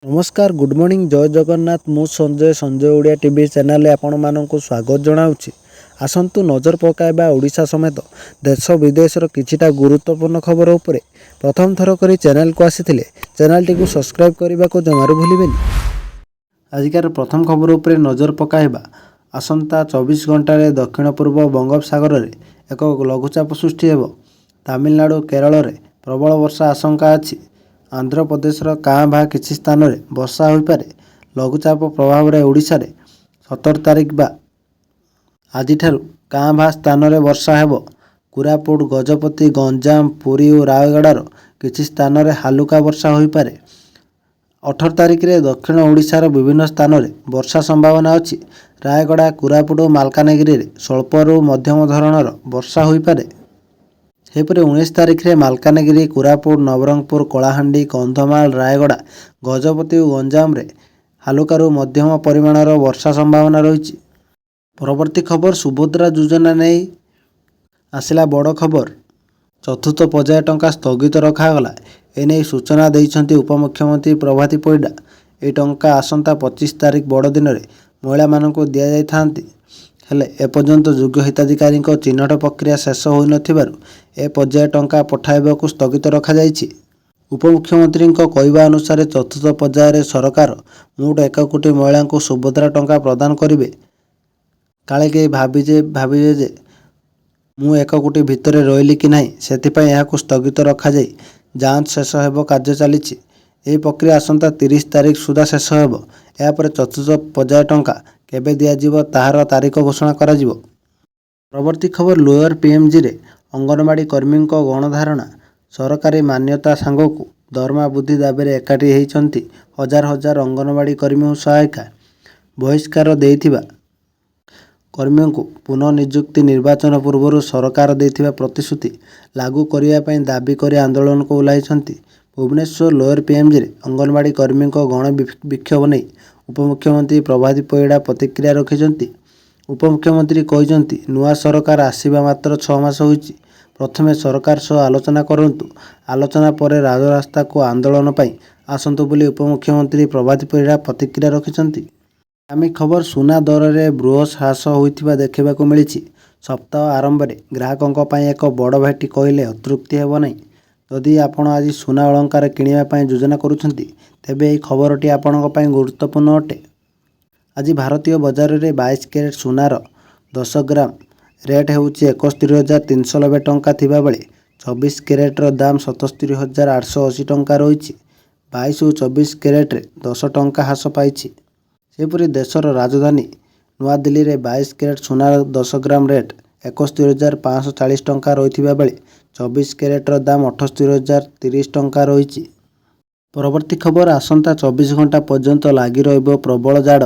नमस्कार good morning जय जगन्नाथ मु संजय ओडिया टीवी चैनल आपण मानक स्वागत जनाऊँगी। आसतु नजर पकाइबा ओडिशा समेत देश विदेश किछिटा गुरुत्वपूर्ण खबर उपरे प्रथम थर करी चैनल को आसी चैनल टी सब्सक्राइब करने को जमार भूलें। आजिकार प्रथम खबर उपरे नजर पकाइबा आसंता 24 घंटे दक्षिण पूर्व बंगोपसागर में एक लघुचाप सृष्टि हेब। तमिलनाडु केरल में प्रबल वर्षा आशंका अच्छी। आंध्र प्रदेश काँ भा किछि स्थान में वर्षा हो पारे। लघुचाप प्रभाव में ओडिशा रे 17 तारिख बा आज काँ भा स्थान में वर्षा हेब। कोरापुट गजपति गंजाम पुरी और रायगड़ार किछि स्थान में हालुका वर्षा हो पारे। 18 तारिख में दक्षिण ओडिशार विभिन्न स्थान में वर्षा संभावना अच्छी। रायगड़ा कोरापुट और मालकानगिरी में स्वल्परू मध्यम धरणर वर्षा हो पारे। सेपरि 19 तारिख में मालकानगिरी कोरापुट नवरंगपुर कलाहांडी कंधमाल रायगड़ा गजपति और गंजाम रे हालुकारु मध्यम परिमाणर वर्षा संभावना रही। परवर्ती खबर सुभद्रा योजना नहीं आसिला बड़ खबर। चतुर्थ पर्याय टंका स्थगित रखागला। एने सूचना देइछन्ति उपमुख्यमंत्री प्रभाती परिडा। ए टंका आसंता 25 तारिख बड़ दिन में महिला मानक दि जाई थांती। हेले एपर्यंत योग्य हिताधिकारी चिन्हट प्रक्रिया शेष हो नथिबारु ए पर्याय टंका पठाइबाकू स्थगित रखा जाइछि। उपमुख्यमंत्री कहवा अनुसार चतुर्थ पर्यायर सरकार मोट 1 कोटी महिला को सुभद्रा टंका प्रदान करेंगे। काले कई भाविजे जे मु 1 कोटी भितर रही कि नहीं सेथिपाई एहाकू स्थगित रखा जाई जांच शेष हेब कार्य चलीछि। यह प्रक्रिया आसंता 30 तारिख सुधा शेष हेब। यापर चतुर्थ पर्याय टंका केबे दियाजिबो ताहार तारिख घोषणा कराजिबो। परवर्ती खबर लोअर पीएमजी रे अंगनवाड़ी कर्मी गणधारणा सरकारी मान्यता सांगकू दरमा वृद्धि दाबी में एकाठी होती हजार हजार अंगनवाड़ी कर्मी सहायिका। बहिष्कार देइथिबा कर्मी को पुनः नियुक्ति निर्वाचन पूर्व सरकार देइथिबा प्रतिश्रुति लागू करने पर दाबी कर आंदोलन को ओह्लाइछन्ति। भुवनेश्वर लोअर पीएमजी रे अंगनवाड़ी कर्मी गण विक्षोभ नहीं उपमुख्यमंत्री प्रभाती परिडा प्रतिक्रिया रखिछन्ति। उपमुख्यमंत्री कहिछन्ति नुआ सरकार आसीबा मात्र 6 मास होइछि। प्रथमे सरकार सह आलोचना करंतु। आलोचना पर राजरास्ता को आंदोलन पई आसंतु बोली उपमुख्यमंत्री प्रभाती परिडा प्रतिक्रिया रखिछन्ति। आमी खबर सुना दर में बृहस ह्रास होइथिबा देखिबाकू मिलिछि। सप्ताह आरंभ में ग्राहकों पई एक बड़ भेटी कहले अतृप्ति हेब नहीं। जदि आपण आज सुना अलंकार किनिबा पई योजना करूछन्ति तेबे एही खबरटी आपणक पई गुरुत्वपूर्ण अटे। आज भारतीय बजार में 22 कैरेट सुनार 10 ग्राम रेट होउछि 71,390 टंका थिबा बेले 24 कैरेटर दाम 77,880 टंका रही। 22 और 24 कैरेट रे 10 टंका ह्रास पाइछि। सेपरि देशर राजधानी नुआ दिल्ली रे 22 कैरेट सुनार 10 ग्राम रेट 71,540 टंका रही बेले 24 कैरेटर दाम 78,030 टंका रही। परवर्ती खबर आसंता 24 घंटा पर्यंत लगी रहिबो प्रबल जाड़।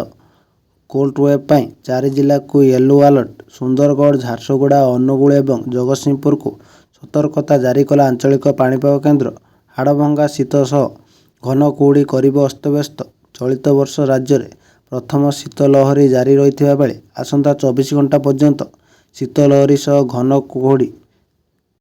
कोल्ड वेव पाई 4 जिला को येलो अलर्ट। सुंदरगढ़ झारसुगुड़ा अनुगुल और जगतसिंहपुर को सतर्कता जारी कला आंचलिक पाणीपाग केन्द्र। हाड़भंगा शीत सह घन कुहुड़ी करिबो अस्तव्यस्त। चलित वर्ष राज्य में प्रथम शीत लहरी जारी रही बेले आसंता 24 घंटा पर्यंत शीत लहरी सह घन कुहुड़ी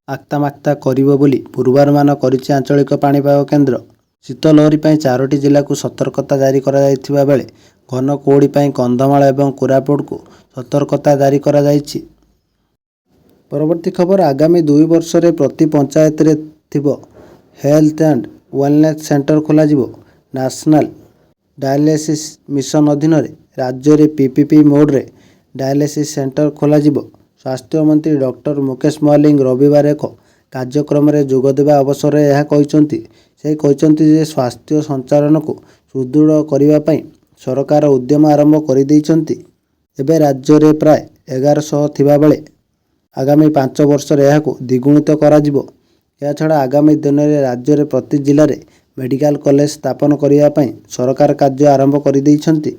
आक्तामाक्ता करिबो बोली पूर्वानुमान करिछि आंचलिक पाणीपाग केन्द्र। शीत लहरी पर 4टी जिला को सतर्कता जारी करा जायथिबा बेले घन कुहुड़ी पर कंधमाल और कोरापुट को सतर्कता जारी करा जायछि। परवर्ती खबर आगामी 2 वर्ष रे प्रति पंचायत रे थिबो हेल्थ एंड वेलनेस सेंटर खोला जिवो। नेशनल डायलिसिस मिशन अधीन रे राज्य रे पीपीपी मोड रे डायलिसिस सेंटर खोला जिवो। स्वास्थ्य मंत्री डॉक्टर मुकेश मलिंग रविवार एक कार्यक्रम में जोगदेवा अवसर में यह कहते। से कहते जे स्वास्थ्य संचालन को सुदृढ़ करने सरकार उद्यम आरंभ कर देइछन्ति। एबे राज्य रे प्राय 1100 थिबा बेले आगामी 5 वर्ष रे याको द्विगुणित करा जिवो। या छड़ा आगामी दिन में राज्य रे प्रति जिले में मेडिकल कॉलेज स्थापन करने सरकार कार्य आरंभ कर देइछन्ति।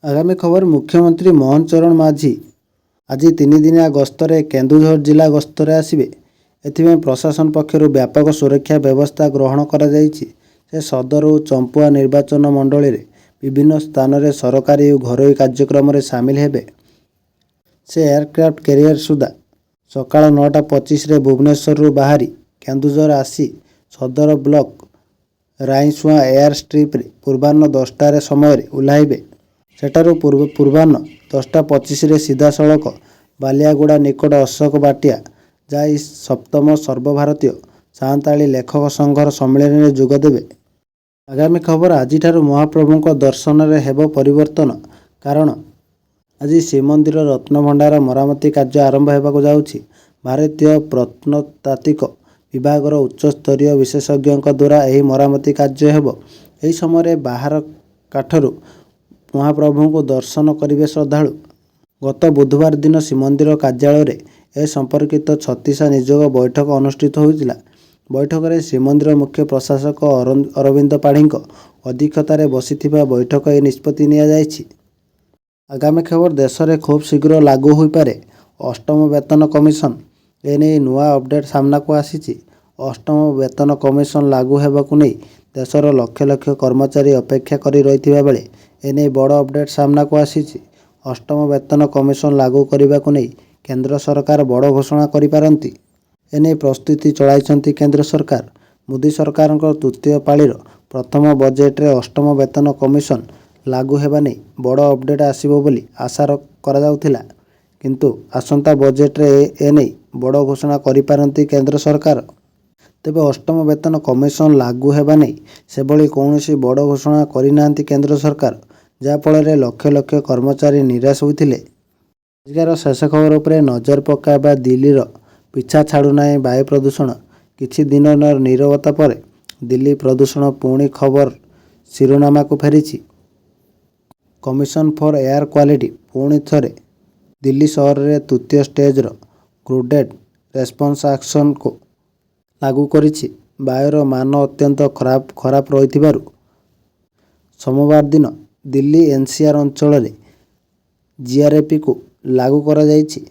आगामी खबर मुख्यमंत्री मोहन चरण माझी आज 3 दिनिया गस्तरे केन्दुझर जिला गस्तरे आसिबे। एथिमे प्रशासन पक्षर व्यापक सुरक्षा व्यवस्था ग्रहण करा जाइछि। से सदर और चंपुआ निर्वाचन मंडली रे विभिन्न स्थान में सरकारी और घरोई कार्यक्रम में सामिल हेबे। से एयरक्राफ्ट कैरियर सुधा सकाळ 9:25 भुवनेश्वर बाहरी केन्दुझर आसी सदर ब्लॉक ରାଇସୁଆ ଏୟାର ଷ୍ଟ୍ରିପ୍ରେ ପୂର୍ବାହ୍ନ 10ଟାରେ ସମୟରେ ଓହ୍ଲାଇବେ। ସେଠାରୁ ପୂର୍ବାହ୍ନ 10ଟା25ରେ ସିଧାସଳଖ ବାଲିଆଗୁଡ଼ା ନିକଟ ଅଶୋକ ବାଟିଆ ଯାଇ 7ମ ସର୍ବଭାରତୀୟ ସାନ୍ତାଳୀ ଲେଖକ ସଂଘର ସମ୍ମିଳନୀରେ ଯୋଗଦେବେ। ଆଗାମୀ ଖବର ଆଜିଠାରୁ ମହାପ୍ରଭୁଙ୍କ ଦର୍ଶନରେ ହେବ ପରିବର୍ତ୍ତନ। କାରଣ ଆଜି ଶ୍ରୀମନ୍ଦିର ରତ୍ନଭଣ୍ଡାର ମରାମତି କାର୍ଯ୍ୟ ଆରମ୍ଭ ହେବାକୁ ଯାଉଛି। ଭାରତୀୟ ପ୍ରତ୍ନତାତ୍ତ୍ୱିକ ବିଭାଗର ଉଚ୍ଚସ୍ତରୀୟ ବିଶେଷଜ୍ଞଙ୍କ ଦ୍ୱାରା ଏହି ମରାମତି କାର୍ଯ୍ୟ ହେବ। ଏହି ସମୟରେ ବାହାର କାଠରୁ ମହାପ୍ରଭୁଙ୍କୁ ଦର୍ଶନ କରିବେ ଶ୍ରଦ୍ଧାଳୁ। ଗତ ବୁଧବାର ଦିନ ଶ୍ରୀମନ୍ଦିର କାର୍ଯ୍ୟାଳୟରେ ଏ ସମ୍ପର୍କିତ 36 ନିଯୋଗ ବୈଠକ ଅନୁଷ୍ଠିତ ହୋଇଥିଲା। ବୈଠକରେ ଶ୍ରୀମନ୍ଦିର ମୁଖ୍ୟ ପ୍ରଶାସକ ଅରବିନ୍ଦ ପାଢ଼ୀଙ୍କ ଅଧ୍ୟକ୍ଷତାରେ ବସିଥିବା ବୈଠକ ଏହି ନିଷ୍ପତ୍ତି ନିଆଯାଇଛି। ଆଗାମୀ ଖବର ଦେଶରେ ଖୁବ୍ ଶୀଘ୍ର ଲାଗୁ ହୋଇପାରେ ଅଷ୍ଟମ ବେତନ କମିଶନ। ଏନେଇ ନୂଆ ଅପଡେଟ୍ ସାମ୍ନାକୁ ଆସିଛି। ଅଷ୍ଟମ ବେତନ କମିଶନ ଲାଗୁ ହେବାକୁ ନେଇ ଦେଶର ଲକ୍ଷ ଲକ୍ଷ କର୍ମଚାରୀ ଅପେକ୍ଷା କରି ରହିଥିବା ବେଳେ ଏନେଇ ବଡ଼ ଅପଡେଟ୍ ସାମ୍ନାକୁ ଆସିଛି। ଅଷ୍ଟମ ବେତନ କମିଶନ ଲାଗୁ କରିବାକୁ ନେଇ କେନ୍ଦ୍ର ସରକାର ବଡ଼ ଘୋଷଣା କରିପାରନ୍ତି। ଏନେଇ ପ୍ରସ୍ତୁତି ଚଳାଇଛନ୍ତି କେନ୍ଦ୍ର ସରକାର। ମୋଦି ସରକାରଙ୍କ ତୃତୀୟ ପାଳିର ପ୍ରଥମ ବଜେଟ୍ରେ ଅଷ୍ଟମ ବେତନ କମିଶନ ଲାଗୁ ହେବା ନେଇ ବଡ଼ ଅପଡେଟ୍ ଆସିବ ବୋଲି ଆଶା କରାଯାଉଥିଲା। କିନ୍ତୁ ଆସନ୍ତା ବଜେଟ୍ରେ ଏନେଇ ବଡ଼ ଘୋଷଣା କରିପାରନ୍ତି କେନ୍ଦ୍ର ସରକାର। ତେବେ ଅଷ୍ଟମ ବେତନ କମିଶନ ଲାଗୁ ହେବା ନେଇ ସେଭଳି କୌଣସି ବଡ଼ ଘୋଷଣା କରିନାହାନ୍ତି କେନ୍ଦ୍ର ସରକାର, ଯାହାଫଳରେ ଲକ୍ଷ ଲକ୍ଷ କର୍ମଚାରୀ ନିରାଶ ହୋଇଥିଲେ। ଆଜିକାର ଶେଷ ଖବର ଉପରେ ନଜର ପକାଇବା। ଦିଲ୍ଲୀର ପିଛା ଛାଡ଼ୁନାହିଁ ବାୟୁ ପ୍ରଦୂଷଣ। କିଛି ଦିନର ନୀରବତା ପରେ ଦିଲ୍ଲୀ ପ୍ରଦୂଷଣ ପୁଣି ଖବର ଶିରୋନାମାକୁ ଫେରିଛି। କମିଶନ ଫର ଏୟାର କ୍ୱାଲିଟି ପୁଣି ଥରେ ଦିଲ୍ଲୀ ସହରରେ ତୃତୀୟ ଷ୍ଟେଜ୍ର କ୍ରୁଡେଡ୍ ରେସ୍ପନ୍ସ ଆକ୍ସନକୁ ଲାଗୁ କରିଛି। ବାୟୁର ମାନ ଅତ୍ୟନ୍ତ ଖରାପ ରହିଥିବାରୁ ସୋମବାର ଦିନ ଦିଲ୍ଲୀ ଏନ୍ସିଆର ଅଞ୍ଚଳରେ ଜିଆର୍ଏପିକୁ ଲାଗୁ କରାଯାଇଛି।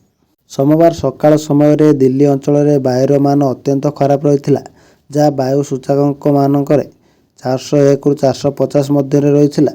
ସୋମବାର ସକାଳ ସମୟରେ ଦିଲ୍ଲୀ ଅଞ୍ଚଳରେ ବାୟୁର ମାନ ଅତ୍ୟନ୍ତ ଖରାପ ରହିଥିଲା, ଯାହା ବାୟୁ ସୂଚକାଙ୍କମାନଙ୍କରେ 401ରୁ 450 ମଧ୍ୟରେ ରହିଥିଲା।